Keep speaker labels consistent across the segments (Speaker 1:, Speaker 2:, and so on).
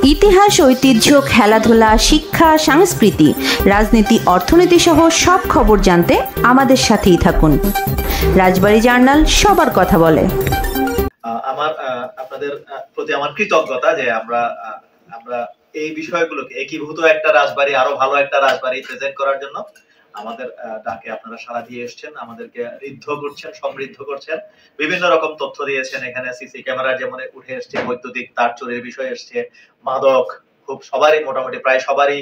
Speaker 1: ইতিহাস, ঐতিহ্য, খেলাধুলা, শিক্ষা, সংস্কৃতি, রাজনীতি, অর্থনীতি সহ সব খবর জানতে আমাদের সাথেই থাকুন। রাজবাড়ী জার্নাল, সবার কথা বলে।
Speaker 2: আমার আপনাদের প্রতি আমার কৃতজ্ঞতা যে আমরা এই বিষয়গুলোকে একীভূত একটা রাজবাড়ী, আরো ভালো একটা রাজবাড়ী প্রেজেন্ট করার জন্য আমাদের ডাকে আপনারা সাড়া দিয়ে এসেছেন, আমাদেরকে ঋদ্ধ করছেন, সমৃদ্ধ করছেন, বিভিন্ন রকম তথ্য দিয়েছেন। এখানে সিসি ক্যামেরা যেমন উঠে এসছে, বৈদ্যুতিক তার চুরির বিষয় এসছে, মাদক খুব সবারই মোটামুটি প্রায় সবারই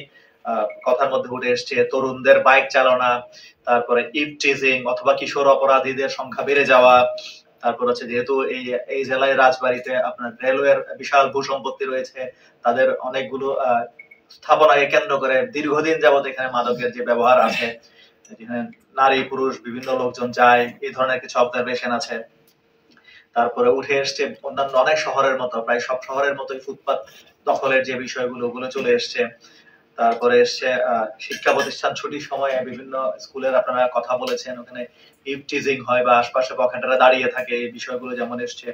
Speaker 2: কথার মধ্যে উঠে এসছে, তরুণদের বাইক চালনা, তারপরে ইভটিজিং অথবা কিশোর অপরাধীদের সংখ্যা বেড়ে যাওয়া, তারপর হচ্ছে যেহেতু এই জেলায় রাজবাড়ীতে আপনার রেলওয়ের বিশাল ভূসম্পত্তি রয়েছে, তাদের অনেকগুলো স্থাপনাকে কেন্দ্র করে দীর্ঘদিন যাবত এখানে মাদকের যে ব্যবহার আছে, যেখানে নারী পুরুষ বিভিন্ন লোকজন যায়, এই ধরনের কিছু অবজারভেশন আছে। তারপরে উঠে এসছে অন্যান্য অনেক শহরের মতো, প্রায় সব শহরের মতোই ফুটপাত দখলের যে বিষয়গুলো ওগুলো চলে এসছে। তারপরে এসছে শিক্ষা প্রতিষ্ঠান ছুটির সময়ে বিভিন্ন স্কুলের আপনারা কথা বলেছেন, ওখানে ইভটিজিং হয় বা আশপাশে পকেটাররা দাঁড়িয়ে থাকে, এই বিষয়গুলো যেমন এসছে।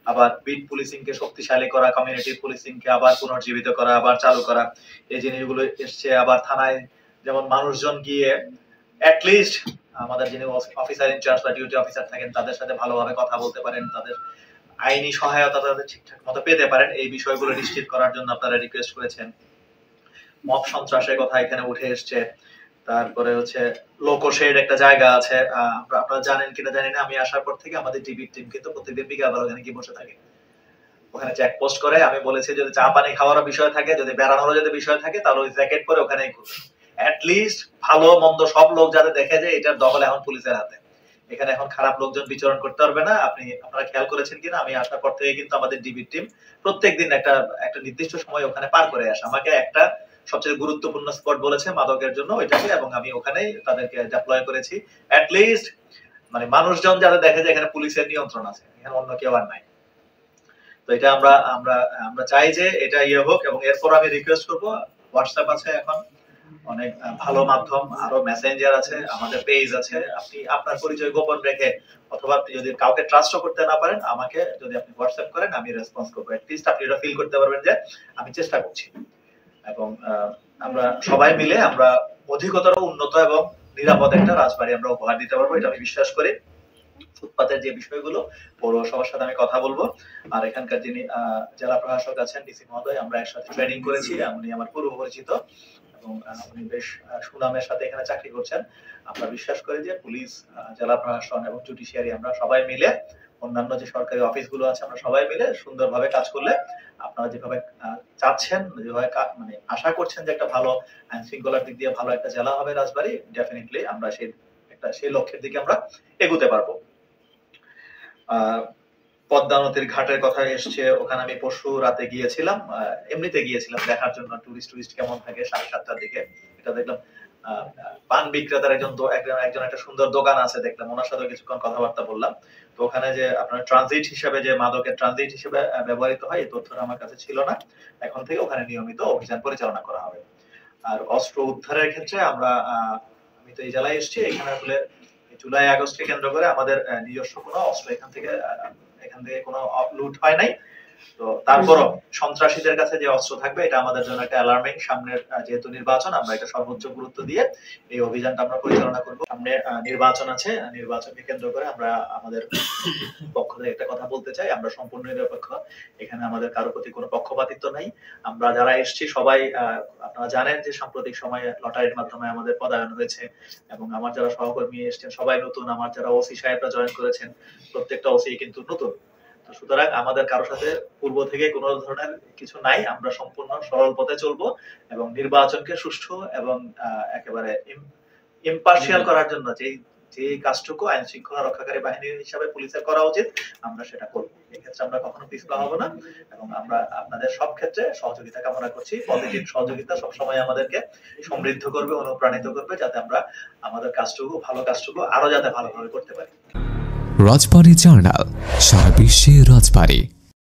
Speaker 2: আবার বিট পুলিশিং কে শক্তিশালী করা, কমিউনিটি পুলিশিং কে আবার পুনর্জীবিত করা, আবার চালু করা, এই জিনিসগুলো এসছে। আবার থানায় যেমন মানুষজন গিয়ে অ্যাটলিস্ট আমাদের যিনি অফিসার ইনচার্জ বা ডিউটি অফিসার থাকেন তাদের সাথে ভালোভাবে কথা বলতে পারেন, তাদের আইনি সহায়তা তাদের ঠিকঠাক মতো পেতে পারেন, এই বিষয়গুলো নিশ্চিত করার জন্য আপনারা রিকোয়েস্ট করেছেন। মব সন্ত্রাসের কথা এখানে উঠে এসছে। তারপরে হচ্ছে লোকশেড একটা জায়গা আছে, আপনারা জানেন কিনা জানি না, আমি আসার পর থেকে আমাদের টিভি টিম কিন্তু প্রত্যেকদিন বিকালবেলা ওখানে গিয়ে বসে থাকে, ওখানে চেক পোস্ট করে। আমি বলেছি যদি চা পানি খাওয়ার বিষয় থাকে, যদি বেড়ানোর যদি বিষয় থাকে, তাহলে ওই জ্যাকেট পরে ওখানেই ঘুরবে। অ্যাটলিস্ট ভালো মন্দ সব লোক যাতে দেখে যে এটার দখল এখন পুলিশের হাতে, এখানে এখন খারাপ লোকজন বিচরণ করতে পারবে না। আপনারা খেয়াল করেছেন কিনা, আমি আসার পর থেকে কিন্তু আমাদের ডিবি টিম প্রত্যেকদিন একটা নির্দিষ্ট সময় ওখানে পার করে আসে। আমাকে একটা সবচেয়ে গুরুত্বপূর্ণ স্পট বলেছে মাদকের জন্য ওইটাকে, এবং আমি ওখানেই তাদেরকে ডিপ্লয় করেছি। অ্যাটলিস্ট মানে মানুষজন যারা দেখে যে এখানে পুলিশের নিয়ন্ত্রণ আছে, এখানে অন্য কেউ আর নাই। তো এটা আমরা চাই যে এটা হোক। এবং এরপর আমি রিকোয়েস্ট করবো, হোয়াটসঅ্যাপ আছে এখন অনেক ভালো মাধ্যম, আরো মেসেঞ্জার আছে, আমাদের পেজ আছে, আপনি আপনার পরিচয় গোপন রেখে অথবা আপনি যদি কাউকে ট্রাস্টও করতে না পারেন, আমাকে যদি আপনি হোয়াটসঅ্যাপ করেন আমি রেসপন্স করবো। অ্যাটলিস্ট আপনি এটা ফিল করতে পারবেন যে আমি চেষ্টা করছি। এবং আমরা সবাই মিলে আমরা অধিকতর উন্নত এবং নিরাপদ একটা রাজবাড়ী আমরা উপহার দিতে পারবো, এটা আমি বিশ্বাস করি। ফুটপাতের যে বিষয়গুলো পৌরসভার সাথে আমি কথা বলবো। আর এখানকার যিনি জেলা প্রশাসক আছেন, ডিসি মহোদয়, আমরা একসাথে ট্রেনিং করেছি, উনি আমার পূর্ব পরিচিত এবং উনি বেশ সুনামের সাথে এখানে চাকরি করছেন। আমরা বিশ্বাস করি যে পুলিশ, জেলা প্রশাসন এবং জুডিশিয়ারি আমরা সবাই মিলে, অন্যান্য যে সরকারি অফিসগুলো আছে, আমরা সবাই মিলে সুন্দরভাবে কাজ করলে আপনারা যেভাবে চাচ্ছেন, যেভাবে মানে আশা করছেন যে একটা ভালো আইন শৃঙ্খলার দিক দিয়ে ভালো একটা জেলা হবে রাজবাড়ী, ডেফিনেটলি আমরা সেই লক্ষ্যের দিকে আমরা এগোতে পারবো। পদ্মা নদীর ঘাটের কথা এসছে, ওখানে আমি পরশু রাতে গিয়েছিলাম, এমনিতে গিয়েছিলাম দেখার জন্য টুরিস্ট কেমন থাকে 7:30টার দিকে। এটা দেখলাম পান বিক্রেতার একজন একটা সুন্দর দোকান আছে, দেখলাম ওনার সাথে কিছুক্ষণ কথাবার্তা বললাম। তো ওখানে যে আপনার ট্রানজিট হিসেবে যে মাদকের ট্রানজিট হিসেবে ব্যবহৃত হয়, এই তথ্যটা আমার কাছে ছিল না। এখন থেকে ওখানে নিয়মিত অভিযান পরিচালনা করা হবে। আর অস্ত্র উদ্ধারের ক্ষেত্রে আমি তো এই জেলায় এসেছি, এখানে আসলে জুলাই আগস্টকে কেন্দ্র করে আমাদের নিজস্ব কোনো অস্ত্র এখান থেকে কোনো লুট হয় নাই। তো তারপরও সন্ত্রাসীদের কাছে যে অস্ত্র থাকবে, এটা আমাদের জন্য একটা অ্যালার্মিং। সামনের যেহেতু নির্বাচন, আমরা এটা সর্বোচ্চ গুরুত্ব দিয়ে এই অভিযানটা আমরা পরিচালনা করব। সামনে নির্বাচন আছে, নির্বাচনকে কেন্দ্র করে আমরা আমাদের পক্ষ থেকে একটা কথা বলতে চাই, আমরা সম্পূর্ণ নিরপেক্ষ, এখানে আমাদের কারো প্রতি কোনো পক্ষপাতিত্ব নাই। আমরা যারা এসেছি সবাই, আপনারা জানেন যে সাম্প্রতিক সময়ে লটারির মাধ্যমে আমাদের পদায়ন হয়েছে, এবং আমার যারা সহকর্মী এসেছেন সবাই নতুন, আমার যারা ওসি সাহেবরা জয়েন করেছেন প্রত্যেকটা ওসি কিন্তু নতুন। সুতরাং আমাদের কারোর সাথে পূর্ব থেকে কোনো ধরনের কিছু নাই, আমরা সম্পূর্ণ সরল পথে চলবো এবং নির্বাচনকে সুষ্ঠু এবং একেবারে ইম্পার্শিয়াল করার জন্য যে কাজটুকু আইন শৃঙ্খলা রক্ষাকারী বাহিনী হিসাবে পুলিশের করা উচিত, আমরা সেটা করবো। এক্ষেত্রে আমরা কখনো পিছপা হব না, এবং আমরা আপনাদের সব ক্ষেত্রে সহযোগিতা কামনা করছি। পজিটিভ সহযোগিতা সবসময় আমাদেরকে সমৃদ্ধ করবে, অনুপ্রাণিত করবে, যাতে আমরা আমাদের ভালো কাজটুকু আরো যাতে ভালোভাবে করতে পারি।
Speaker 3: রাজবাড়ী জার্নাল, সারা বিশ্বে রাজবাড়ী।